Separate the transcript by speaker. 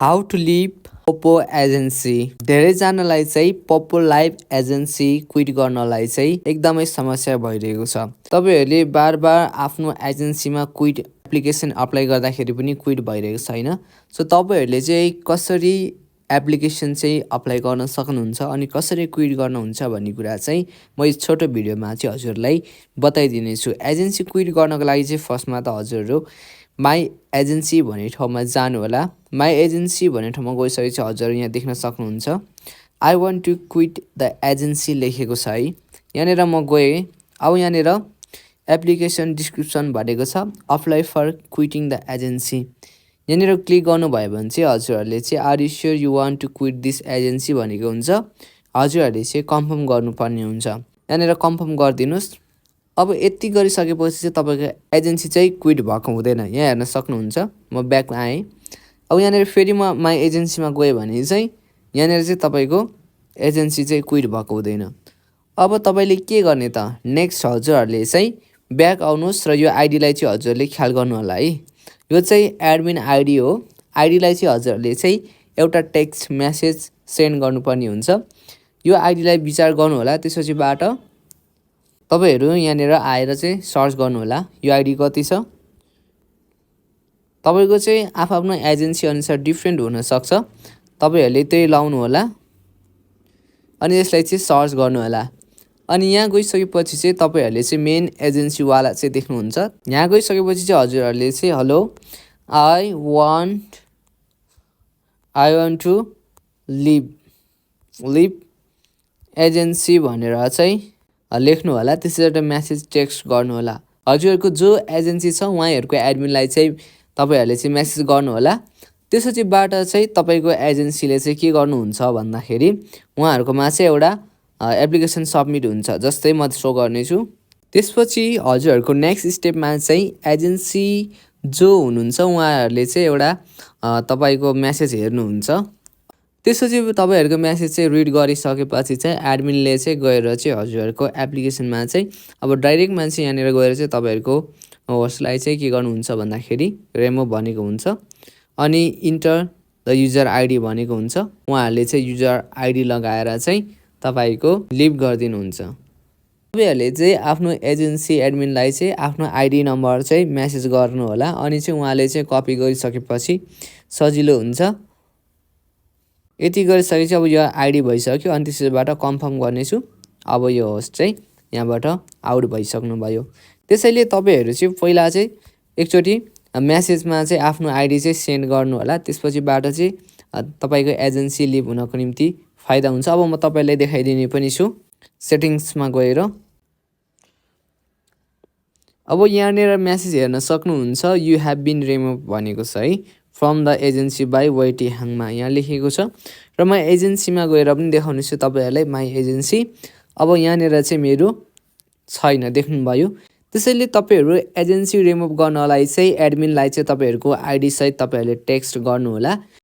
Speaker 1: How to live Poppo agency. धेरैजनालाई चाहिँ Poppo live agency quit गर्नलाई चाहिँ एकदमै समस्या भइरहेको छ। तपाईँहरूले बार बार आफ्नो एजेन्सीमा क्विट एप्लिकेसन अप्लाई गर्दाखेरि पनि क्विट भइरहेको छैन। सो तपाईँहरूले चाहिँ कसरी एप्लिकेसन चाहिँ अप्लाई गर्न सक्नुहुन्छ अनि कसरी क्विट गर्नुहुन्छ भन्ने कुरा चाहिँ म यस छोटो भिडियोमा चाहिँ हजुरलाई बताइदिनेछु। एजेन्सी क्विट गर्नको लागि चाहिँ फर्स्टमा त हजुरहरू माई एजेन्सी भन्ने ठाउँमा जानु होला। माई एजेन्सी भन्ने ठाउँमा गइसकेपछि हजुर यहाँ देख्न सक्नुहुन्छ I want to quit the agency लेखेको छ है। यहाँनिर म गएँ। अब यहाँनिर एप्लिकेसन डिस्क्रिप्सन भनेको छ apply for quitting the agency. यहाँनिर क्लिक गर्नुभयो भने चाहिँ हजुरहरूले चाहिँ are you sure you want to quit this agency भनेको हुन्छ। हजुरहरूले चाहिँ कन्फर्म गर्नुपर्ने हुन्छ। यहाँनिर कन्फर्म गरिदिनुहोस्। अब यति गरिसकेपछि चाहिँ तपाईँको एजेन्सी चाहिँ क्विट भएको हुँदैन। यहाँ हेर्न सक्नुहुन्छ। म ब्याक आएँ। अब यहाँनिर फेरि म माई एजेन्सीमा गएँ भने चाहिँ यहाँनिर चाहिँ तपाईँको एजेन्सी चाहिँ क्विट भएको हुँदैन। अब तपाईँले के गर्ने त नेक्स्ट हजुरहरूले चाहिँ ब्याक आउनुहोस् र यो आइडीलाई चाहिँ हजुरले ख्याल गर्नु होला है। यो चाहिँ एडमिन आइडी हो। आइडीलाई चाहिँ हजुरहरूले चाहिँ एउटा टेक्स्ट मेसेज सेन्ड गर्नुपर्ने हुन्छ। यो आइडीलाई विचार गर्नु होला। त्यसपछिबाट तपाईहरू यहाँनिर आएर चाहिँ सर्च गर्नु होला यो आइडी कति छ। तपाईको चाहिँ आफ्नो एजेन्सी अनुसार डिफ्रेन्ट हुन सक्छ। तपाईहरूले त्यही लाउनु होला अनि यसलाई चाहिँ सर्च गर्नु होला। अनि यहाँ गइसकेपछि चाहिँ तपाईहरूले चाहिँ मेन एजेन्सी वाला चाहिँ देख्नुहुन्छ। यहाँ गइसकेपछि चाहिँ हजुरहरूले चाहिँ hello I want to leave agency भनेर चाहिँ लेख्नु होला। त्यसरी एउटा मेसेज टेक्स्ट गर्नु होला। हजुरहरूको जो एजेन्सी छ उहाँहरूको एडमिनलाई चाहिँ तपाईहरूले चाहिँ मेसेज गर्नु होला। त्यसपछिबाट चाहिँ तपाईँको एजेन्सीले चाहिँ के गर्नुहुन्छ भन्दाखेरि उहाँहरूकोमा चाहिँ एउटा एप्लिकेसन सबमिट हुन्छ। जस्तै म सो गर्नेछु। त्यसपछि हजुरहरूको नेक्स्ट स्टेपमा चाहिँ एजेन्सी जो हुनुहुन्छ उहाँहरूले चाहिँ एउटा तपाईँको मेसेज हेर्नुहुन्छ। त्यसपछि तपाईँहरूको मेसेज चाहिँ रिड गरिसकेपछि चाहिँ एडमिनले चाहिँ गएर चाहिँ हजुरहरूको एप्लिकेसनमा चाहिँ अब डाइरेक्ट मान्छे यहाँनिर गएर चाहिँ तपाईँहरूको होस्टलाई चाहिँ के गर्नुहुन्छ भन्दाखेरि रिमुभ भनेको हुन्छ। अनि इन्टर द युजर आइडी भनेको हुन्छ। उहाँहरूले चाहिँ युजर आइडी लगाएर चाहिँ तपाईँको लिभ गरिदिनुहुन्छ। तपाईँहरूले चाहिँ आफ्नो एजेन्सी एडमिनलाई चाहिँ आफ्नो आइडी नम्बर चाहिँ मेसेज गर्नु होला। अनि चाहिँ उहाँले चाहिँ कपी गरिसकेपछि सजिलो हुन्छ। यति गरिसकेपछि अब यो आइडी भइसक्यो। अनि त्यसबाट कन्फर्म गर्नेछु। अब यो होस्ट चाहिँ यहाँबाट आउट भइसक्नु भयो। त्यसैले तपाईँहरू चाहिँ पहिला चाहिँ एकचोटि मेसेजमा चाहिँ आफ्नो आइडी चाहिँ सेन्ड गर्नु होला। त्यसपछिबाट चाहिँ तपाईँको एजेन्सी लिभ हुनको निम्ति फाइदा हुन्छ। अब म तपाईँलाई देखाइदिने पनि छु। सेटिङ्समा गएर अब यहाँनिर मेसेज हेर्न सक्नुहुन्छ यु हेभ बिन रिमुभ भनेको छ है फ्रम द एजेन्सी बाई 𝙑𝙄𝙆𝙀 यहाँ लेखेको छ। र म एजेन्सीमा गएर पनि देखाउनेछु तपाईँहरूलाई माई एजेन्सी। अब यहाँनिर चाहिँ मेरो छैन देख्नुभयो। त्यसैले तपाईँहरू एजेन्सी रिमुभ गर्नलाई चाहिँ एडमिनलाई चाहिँ तपाईँहरूको आइडी सहित तपाईँहरूले टेक्स्ट गर्नु होला।